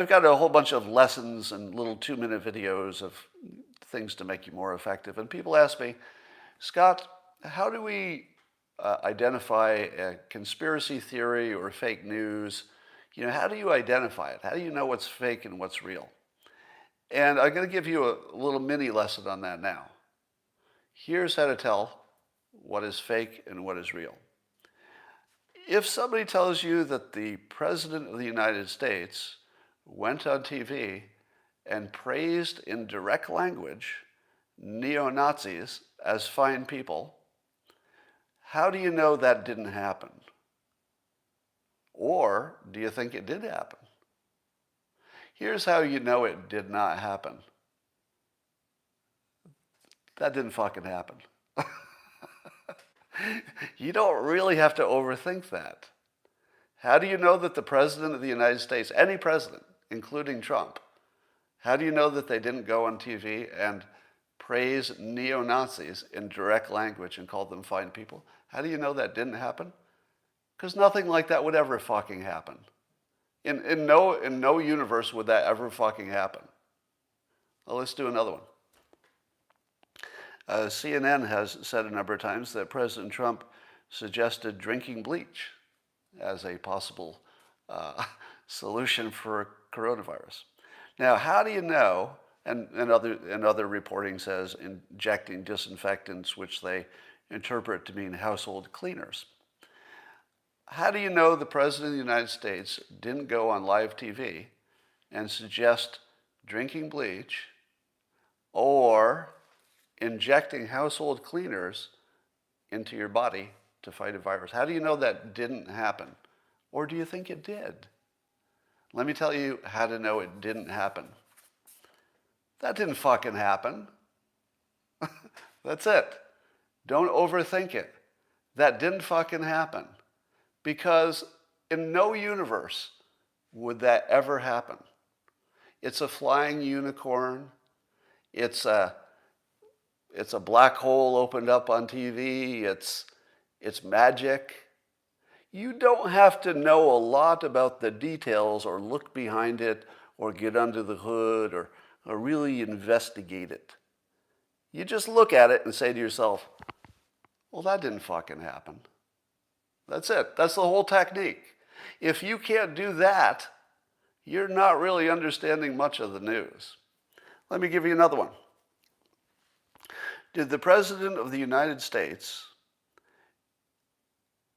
I've got a whole bunch of lessons and little 2-minute videos of things to make you more effective. And people ask me, Scott, how do we identify a conspiracy theory or fake news? How do you identify it? How do you know what's fake and what's real? And I'm going to give you a little mini lesson on that now. Here's how to tell what is fake and what is real. If somebody tells you that the President of the United States went on TV and praised in direct language neo-Nazis as fine people, how do you know that didn't happen? Or do you think it did happen? Here's how you know it did not happen. That didn't fucking happen. You don't really have to overthink that. How do you know that the President of the United States, any president, including Trump, how do you know that they didn't go on TV and praise neo-Nazis in direct language and call them fine people? How do you know that didn't happen? Because nothing like that would ever fucking happen. In no universe would that ever fucking happen. Well, let's do another one. CNN has said a number of times that President Trump suggested drinking bleach as a possible solution for coronavirus. Now, how do you know, and other reporting says injecting disinfectants, which they interpret to mean household cleaners. How do you know the President of the United States didn't go on live TV and suggest drinking bleach or injecting household cleaners into your body to fight a virus? How do you know that didn't happen? Or do you think it did? Let me tell you how to know it didn't happen. That didn't fucking happen. That's it. Don't overthink it. That didn't fucking happen. Because in no universe would that ever happen. It's a flying unicorn. It's a black hole opened up on TV. It's magic. You don't have to know a lot about the details or look behind it or get under the hood or really investigate it. You just look at it and say to yourself, well, that didn't fucking happen. That's it. That's the whole technique. If you can't do that, you're not really understanding much of the news. Let me give you another one. Did the President of the United States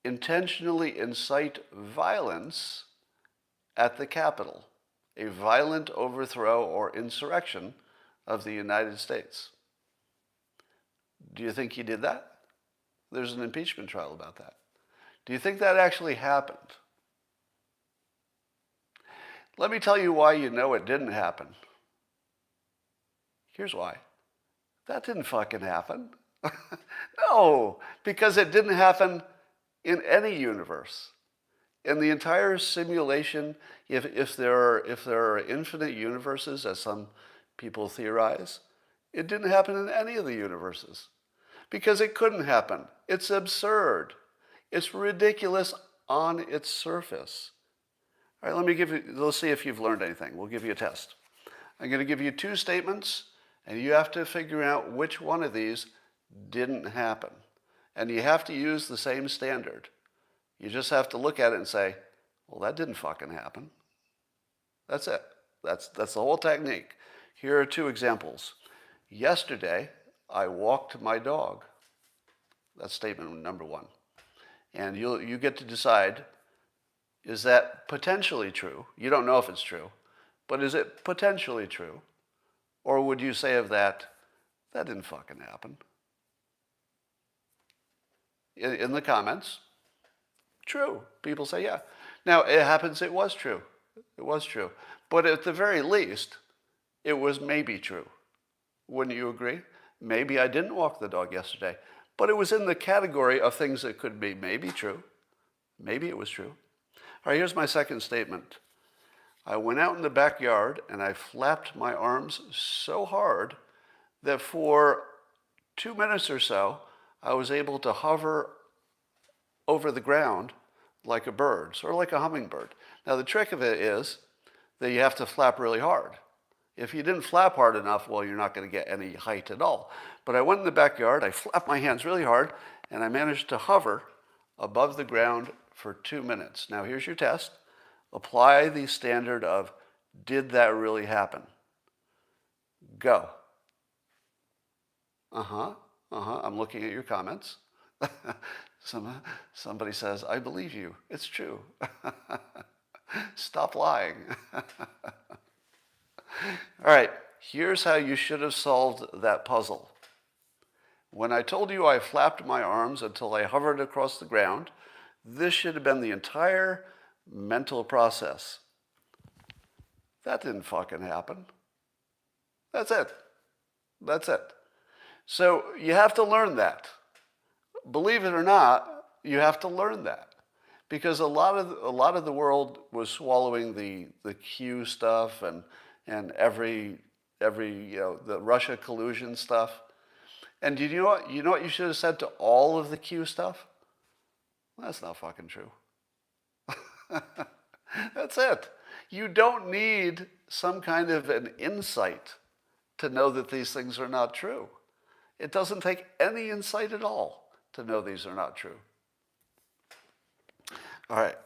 intentionally incite violence at the Capitol, a violent overthrow or insurrection of the United States? Do you think he did that? There's an impeachment trial about that. Do you think that actually happened? Let me tell you why you know it didn't happen. Here's why. That didn't fucking happen. No, because it didn't happen in any universe. In the entire simulation, if there are infinite universes, as some people theorize, it didn't happen in any of the universes. Because it couldn't happen. It's absurd. It's ridiculous on its surface. All right, let's see if you've learned anything. We'll give you a test. I'm going to give you two statements, and you have to figure out which one of these didn't happen. And you have to use the same standard. You just have to look at it and say, well, that didn't fucking happen. That's it. That's the whole technique. Here are two examples. Yesterday, I walked my dog. That's statement number one. And you get to decide, is that potentially true? You don't know if it's true, but is it potentially true? Or would you say of that, that didn't fucking happen? In the comments, true. People say, yeah. Now, it happens it was true. It was true. But at the very least, it was maybe true. Wouldn't you agree? Maybe I didn't walk the dog yesterday. But it was in the category of things that could be maybe true. Maybe it was true. All right, here's my second statement. I went out in the backyard and I flapped my arms so hard that for 2 minutes or so, I was able to hover over the ground like a bird, sort of like a hummingbird. Now, the trick of it is that you have to flap really hard. If you didn't flap hard enough, well, you're not going to get any height at all. But I went in the backyard, I flapped my hands really hard, and I managed to hover above the ground for 2 minutes. Now here's your test. Apply the standard of, did that really happen? Go. I'm looking at your comments. Somebody says, I believe you. It's true. Stop lying. All right, here's how you should have solved that puzzle. When I told you I flapped my arms until I hovered across the ground, this should have been the entire mental process. That didn't fucking happen. That's it. That's it. So you have to learn that. Believe it or not, you have to learn that. Because a lot of the world was swallowing the Q stuff and every the Russia collusion stuff. And you know what you should have said to all of the Q stuff? Well, that's not fucking true. That's it. You don't need some kind of an insight to know that these things are not true. It doesn't take any insight at all to know these are not true. All right.